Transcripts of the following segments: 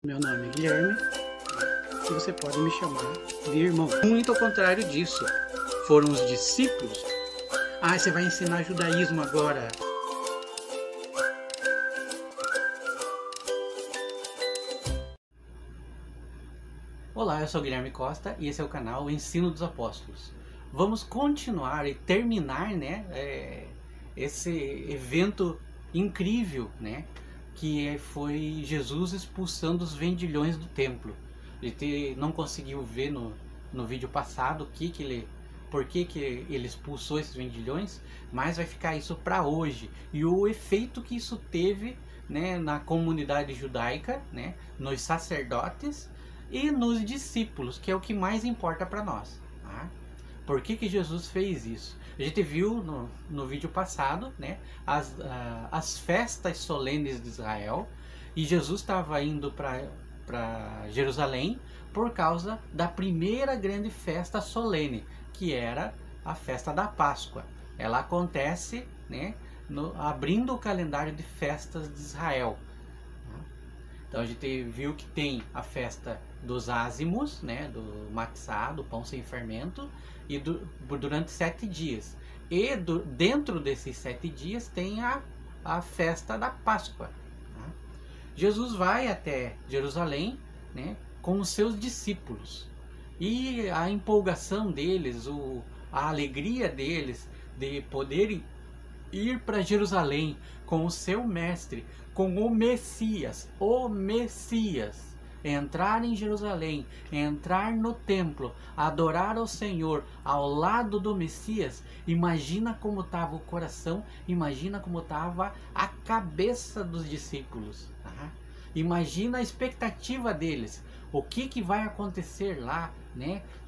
Meu nome é Guilherme e você pode me chamar de irmão. Muito ao contrário disso, foram os discípulos. Ah, você vai ensinar judaísmo agora. Olá, eu sou Guilherme Costa e esse é o canal Ensino dos Apóstolos. Vamos continuar e terminar, esse evento incrível, que foi Jesus expulsando os vendilhões do templo. A gente não conseguiu ver no vídeo passado por que ele expulsou esses vendilhões, mas vai ficar isso para hoje. E o efeito que isso teve, na comunidade judaica, nos sacerdotes e nos discípulos, que é o que mais importa para nós. Tá? Por que Jesus fez isso? A gente viu no vídeo passado, as festas solenes de Israel, e Jesus estava indo para Jerusalém por causa da primeira grande festa solene, que era a festa da Páscoa. Ela acontece, abrindo o calendário de festas de Israel. Então a gente viu que tem a festa dos ázimos, do matzá, do pão sem fermento, e durante 7 dias. E dentro desses 7 dias tem a festa da Páscoa. Tá? Jesus vai até Jerusalém, com os seus discípulos. E a empolgação deles, a alegria deles de poderem ir para Jerusalém com o seu mestre, com o Messias, entrar em Jerusalém, entrar no templo, adorar ao Senhor ao lado do Messias. Imagina como estava o coração, imagina como estava a cabeça dos discípulos. Tá? Imagina a expectativa deles. O que vai acontecer lá?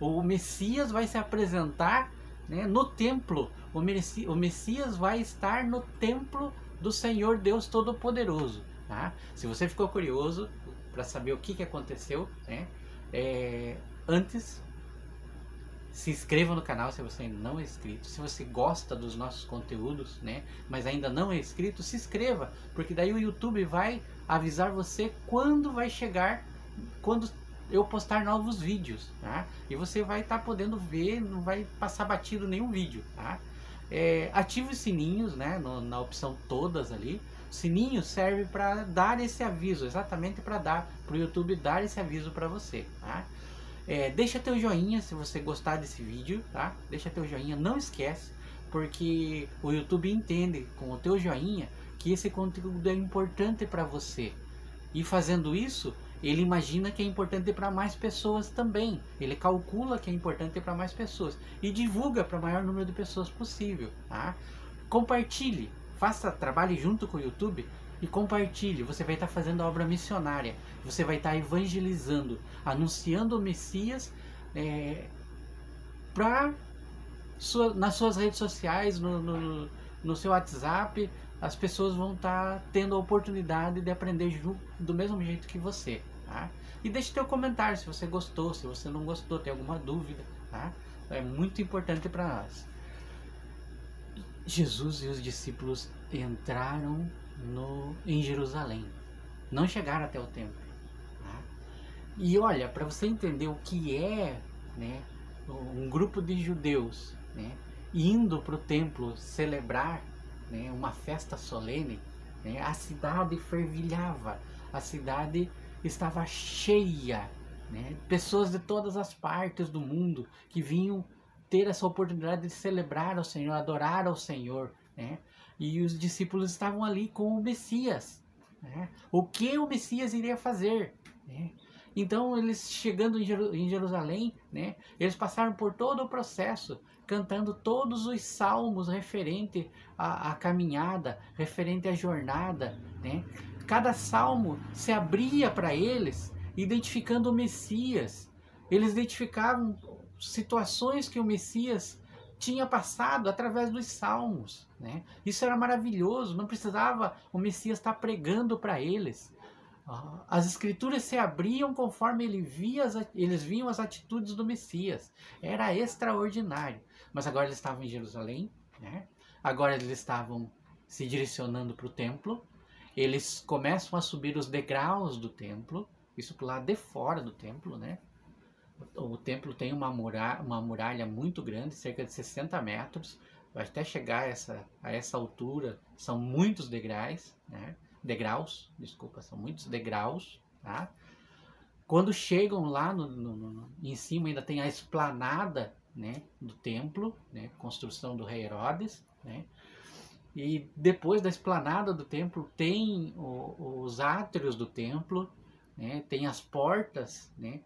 O Messias vai se apresentar no templo. O Messias vai estar no templo do Senhor Deus Todo-Poderoso. Tá? Se você ficou curioso para saber o que aconteceu, antes, se inscreva no canal se você ainda não é inscrito. Se você gosta dos nossos conteúdos, mas ainda não é inscrito, se inscreva, porque daí o YouTube vai avisar você quando vai chegar, quando eu postar novos vídeos, tá? E você vai estar podendo ver, não vai passar batido nenhum vídeo, tá? Ative os sininhos, na opção todas ali. O sininho serve para dar esse aviso, exatamente para o YouTube dar esse aviso para você, tá? Deixa teu joinha se você gostar desse vídeo, tá? Deixa teu joinha, não esquece, porque o YouTube entende com o teu joinha que esse conteúdo é importante para você. E fazendo isso, ele imagina que é importante para mais pessoas também. Ele calcula que é importante para mais pessoas e divulga para o maior número de pessoas possível. Tá? Compartilhe, trabalhe junto com o YouTube e compartilhe. Você vai estar fazendo a obra missionária. Você vai estar evangelizando, anunciando o Messias nas suas redes sociais, no seu WhatsApp. As pessoas vão estar tendo a oportunidade de aprender do mesmo jeito que você. Tá? E deixe teu comentário se você gostou, se você não gostou, tem alguma dúvida. Tá? É muito importante para nós. Jesus e os discípulos entraram em Jerusalém. Não chegaram até o templo. Tá? E olha, para você entender o que é um grupo de judeus indo para o templo celebrar uma festa solene, a cidade fervilhava, a cidade estava cheia, pessoas de todas as partes do mundo que vinham ter essa oportunidade de celebrar ao Senhor, adorar ao Senhor, e os discípulos estavam ali com o Messias, o que o Messias iria fazer, Então eles chegando em Jerusalém, eles passaram por todo o processo, cantando todos os salmos referente à caminhada, referente à jornada. Cada salmo se abria para eles, identificando o Messias. Eles identificavam situações que o Messias tinha passado através dos salmos. Isso era maravilhoso, não precisava o Messias estar pregando para eles. As escrituras se abriam conforme eles viam as atitudes do Messias. Era extraordinário. Mas agora eles estavam em Jerusalém, agora eles estavam se direcionando para o templo. Eles começam a subir os degraus do templo, isso pro lado de fora do templo, né? O templo tem uma muralha muito grande, cerca de 60 metros, até chegar a essa altura, são muitos degraus, né? Desculpa, são muitos degraus, tá? Quando chegam lá em cima, ainda tem a esplanada, né, do templo, né, construção do rei Herodes, né? E depois da esplanada do templo tem os átrios do templo, né? Tem as portas, né,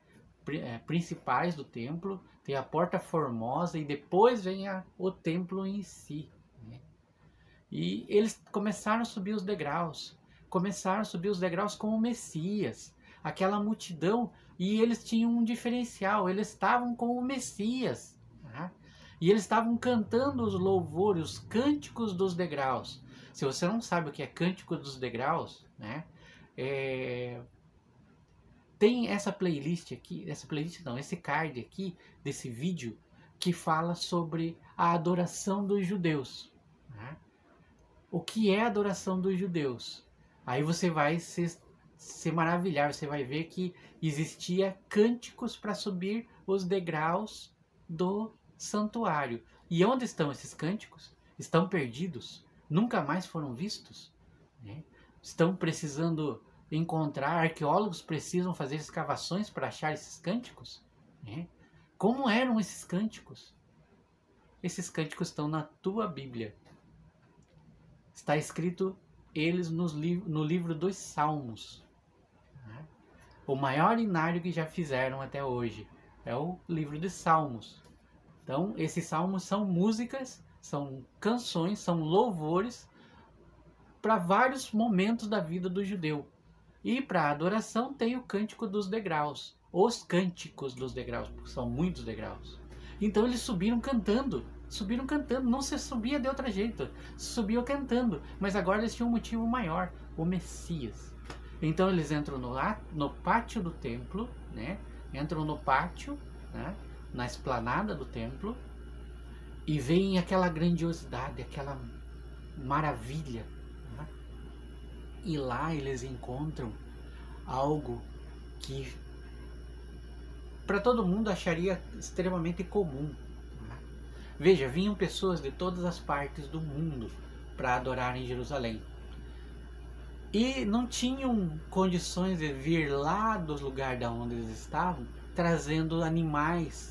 principais do templo, tem a porta formosa e depois vem o templo em si, né? E eles começaram a subir os degraus, com o Messias, aquela multidão, e eles tinham um diferencial, eles estavam com o Messias, tá? E eles estavam cantando os louvores, os cânticos dos degraus. Se você não sabe o que é cântico dos degraus, né? Tem essa playlist aqui, esse card aqui desse vídeo que fala sobre a adoração dos judeus, né? O que é a adoração dos judeus? Aí você vai se maravilhar, você vai ver que existia cânticos para subir os degraus do santuário. E onde estão esses cânticos? Estão perdidos? Nunca mais foram vistos? Né? Estão precisando encontrar, arqueólogos precisam fazer escavações para achar esses cânticos? Né? Como eram esses cânticos? Esses cânticos estão na tua Bíblia. Está escrito eles no livro dos Salmos. Né? O maior inário que já fizeram até hoje é o livro dos Salmos. Então, esses salmos são músicas, são canções, são louvores para vários momentos da vida do judeu. E para a adoração tem o cântico dos degraus, os cânticos dos degraus, porque são muitos degraus. Então eles subiram cantando, não se subia de outro jeito, subiam cantando, mas agora eles tinham um motivo maior, o Messias. Então eles entram no pátio do templo, né? Entram no pátio, né? Na esplanada do templo, e veem aquela grandiosidade, aquela maravilha, né? E lá eles encontram algo que para todo mundo acharia extremamente comum. Né? Veja, vinham pessoas de todas as partes do mundo para adorar em Jerusalém. E não tinham condições de vir lá do lugar da onde eles estavam, trazendo animais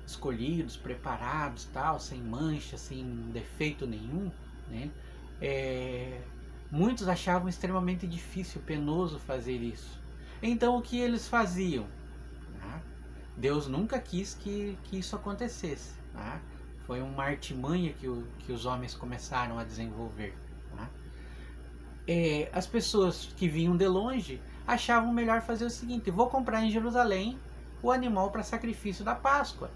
escolhidos, preparados, tal, sem mancha, sem defeito nenhum, né? Muitos achavam extremamente difícil, penoso fazer isso. Então o que eles faziam? Deus nunca quis que isso acontecesse. Tá? Foi uma artimanha que os homens começaram a desenvolver. Tá? As pessoas que vinham de longe achavam melhor fazer o seguinte: vou comprar em Jerusalém o animal para sacrifício da Páscoa,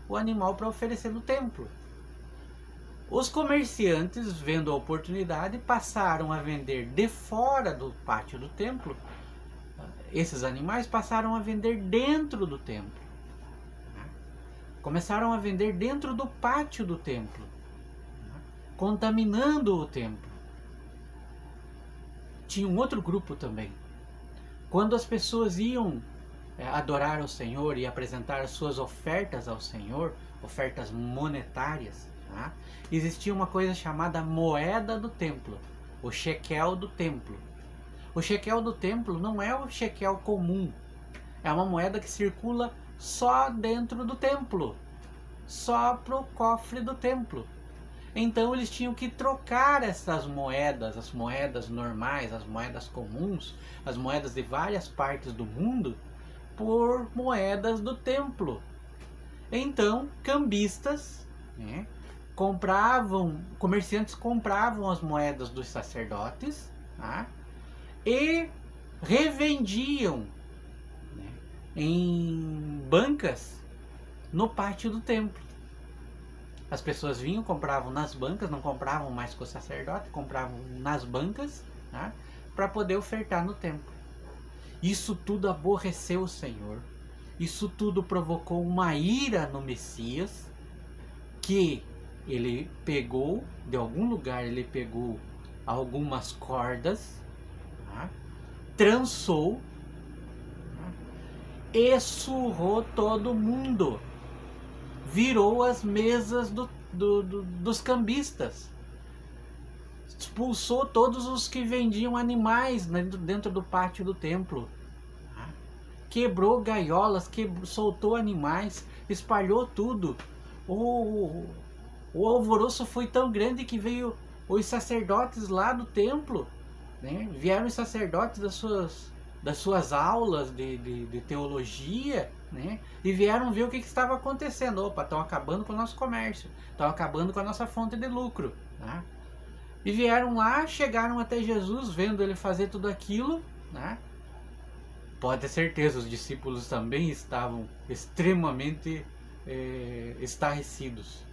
o animal para oferecer no templo. Os comerciantes, vendo a oportunidade, passaram a vender de fora do pátio do templo. Esses animais passaram a vender dentro do templo. Começaram a vender dentro do pátio do templo, contaminando o templo. Tinha um outro grupo também. Quando as pessoas iam adorar ao Senhor e apresentar as suas ofertas ao Senhor, ofertas monetárias, existia uma coisa chamada moeda do templo, o shekel do templo. O shekel do templo não é o shekel comum, é uma moeda que circula só dentro do templo, só para o cofre do templo. Então eles tinham que trocar essas moedas, as moedas normais, as moedas comuns, as moedas de várias partes do mundo, por moedas do templo. Então, cambistas, comerciantes compravam as moedas dos sacerdotes, e revendiam em bancas no pátio do templo. As pessoas vinham, compravam nas bancas, não compravam mais com o sacerdote, compravam nas bancas, para poder ofertar no templo. Isso tudo aborreceu o Senhor. Isso tudo provocou uma ira no Messias, que ele pegou, de algum lugar ele pegou algumas cordas, trançou e todo mundo. Virou as mesas dos cambistas. Expulsou todos os que vendiam animais dentro do pátio do templo. Quebrou gaiolas, soltou animais, espalhou tudo. O alvoroço foi tão grande que veio os sacerdotes lá do templo, né? Vieram os sacerdotes das suas aulas de teologia, né? E vieram ver o que estava acontecendo. Opa, estão acabando com o nosso comércio, estão acabando com a nossa fonte de lucro, né? E vieram lá, chegaram até Jesus, vendo ele fazer tudo aquilo, né? Pode ter certeza, os discípulos também estavam extremamente estarrecidos.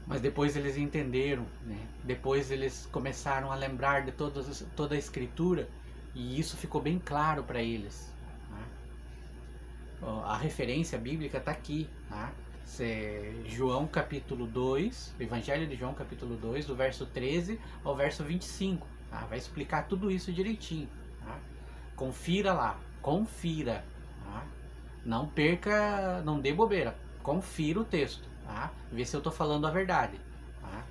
Mas depois eles entenderam, né? Depois eles começaram a lembrar de toda a Escritura, e isso ficou bem claro para eles, né? A referência bíblica está aqui, né? João capítulo 2, Evangelho de João capítulo 2, do verso 13 ao verso 25. Tá? Vai explicar tudo isso direitinho. Tá? Confira lá, confira. Tá? Não perca, não dê bobeira. Confira o texto. Tá? Vê se eu estou falando a verdade. Tá?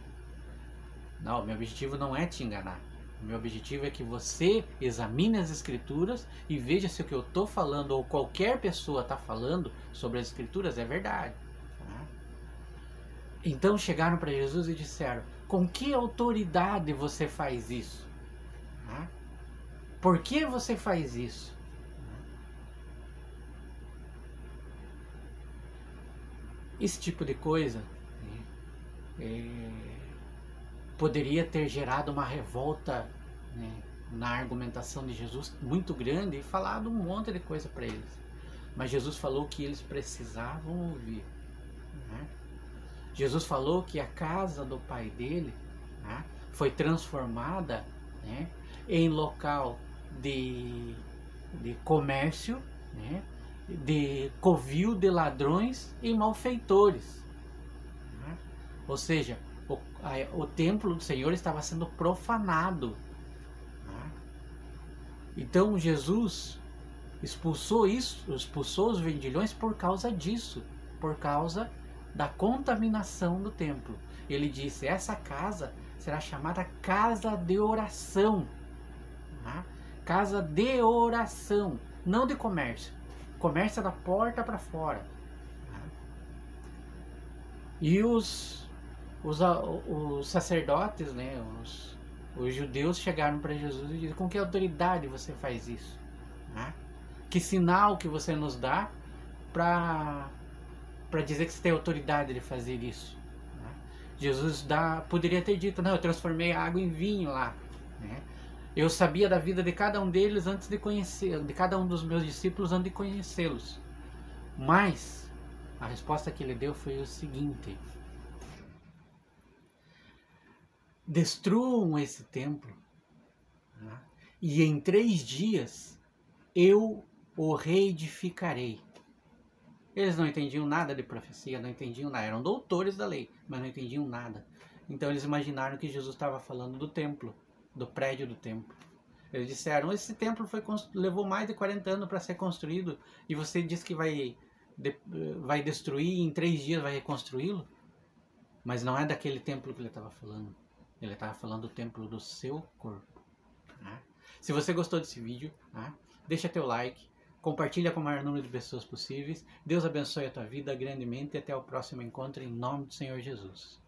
Não, meu objetivo não é te enganar. O meu objetivo é que você examine as Escrituras e veja se o que eu estou falando ou qualquer pessoa está falando sobre as Escrituras é verdade. Então chegaram para Jesus e disseram: com que autoridade você faz isso? Por que você faz isso? Esse tipo de coisa poderia ter gerado uma revolta, né, na argumentação de Jesus muito grande e falado um monte de coisa para eles. Mas Jesus falou que eles precisavam ouvir. Né? Jesus falou que a casa do pai dele, né, foi transformada, né, em local de comércio, né, de covil de ladrões e malfeitores. Né? Ou seja, o templo do Senhor estava sendo profanado. Né? Então Jesus expulsou os vendilhões por causa disso, por causa da contaminação do templo. Ele disse: essa casa será chamada casa de oração. Tá? Casa de oração, não de comércio. Comércio é da porta para fora. Tá? E os sacerdotes, né, os judeus chegaram para Jesus e disseram: com que autoridade você faz isso? Tá? Que sinal que você nos dá para dizer que você tem autoridade de fazer isso? Né? Jesus poderia ter dito: não, eu transformei a água em vinho lá. Né? Eu sabia da vida de cada um deles antes de conhecer, de cada um dos meus discípulos antes de conhecê-los. Mas a resposta que ele deu foi o seguinte: destruam esse templo, né? E em 3 dias eu o reedificarei. Eles não entendiam nada de profecia, não entendiam nada. Eram doutores da lei, mas não entendiam nada. Então eles imaginaram que Jesus estava falando do templo, do prédio do templo. Eles disseram: esse templo levou mais de 40 anos para ser construído e você diz que vai destruir e em 3 dias vai reconstruí-lo? Mas não é daquele templo que ele estava falando. Ele estava falando do templo do seu corpo. Tá? Se você gostou desse vídeo, tá? Deixa teu like. Compartilha com o maior número de pessoas possíveis. Deus abençoe a tua vida grandemente e até o próximo encontro em nome do Senhor Jesus.